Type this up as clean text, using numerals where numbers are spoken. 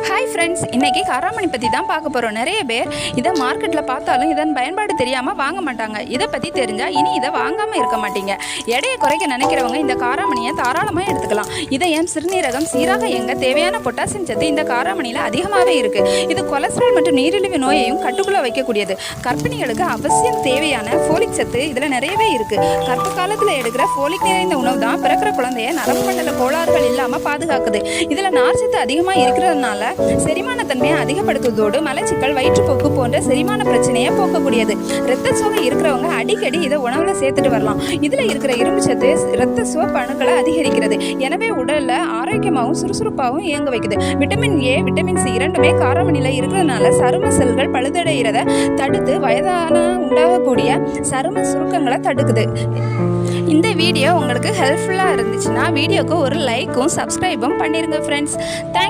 Hi friends, இன்றைக்கி காராமணி பற்றி தான் பார்க்க போகிறோம். நிறைய பேர் இதை மார்க்கெட்டில் பார்த்தாலும் இதன் பயன்பாடு தெரியாமல் வாங்க மாட்டாங்க. இதை பற்றி தெரிஞ்சால் இனி இதை வாங்காமல் இருக்க மாட்டீங்க. எடையை குறைக்க நினைக்கிறவங்க இந்த காராமணியை தாராளமாக எடுத்துக்கலாம். இதயம், சிறுநீரகம் சீராக இயங்க தேவையான பொட்டாசியம் சத்து இந்த காராமணியில் அதிகமாகவே இருக்குது. இது கொலஸ்ட்ரால் மற்றும் நீரிழிவு நோயையும் கட்டுக்குள்ளே வைக்கக்கூடியது. கர்ப்பிணிகளுக்கு அவசியம் தேவையான ஃபோலிக் சத்து இதில் நிறையவே இருக்குது. கர்ப்ப காலத்தில் எடுக்கிற ஃபோலிக் நிறைந்த உணவு தான் பிறக்கிற குழந்தைய நரம்பு மண்டல கோளாறுகள் இல்லாமல் பாதுகாக்குது. இதில் நார்ச்சத்து அதிகமாக இருக்கிறதுனால செரிமான தன்மையை அதிகப்படுத்துவதோடு மலச்சிக்கல், வயிற்றுப்போக்கு போன்ற செரிமான பிரச்சனையை போக்கக்கூடியது. இரத்த சோகை இருக்கிறவங்க அடிக்கடி இதை உணவுல சேர்த்துட்டு வரலாம். இதுல இருக்கிற இரும்பு சத்து இரத்த சிவப்பு அணுக்களை அதிகரிக்கிறது. எனவே உடல்ல ஆரோக்கியமாகவும் சுறுசுறுப்பாகவும் இயங்க வைக்குது. விட்டமின் ஏ, விட்டமின் சி இரண்டுமே காராமணியில இருக்கிறதுனால சரும செல்கள் பழுதடைகிறத தடுத்து வயதான உண்டாகக்கூடிய சரும சுருக்கங்களை தடுக்குது. இந்த வீடியோ உங்களுக்கு ஹெல்ப்ஃபுல்லாக இருந்துச்சுன்னா வீடியோக்கு ஒரு லைக்கும் சப்ஸ்கிரைபும் பண்ணிருங்க ஃப்ரெண்ட்ஸ்.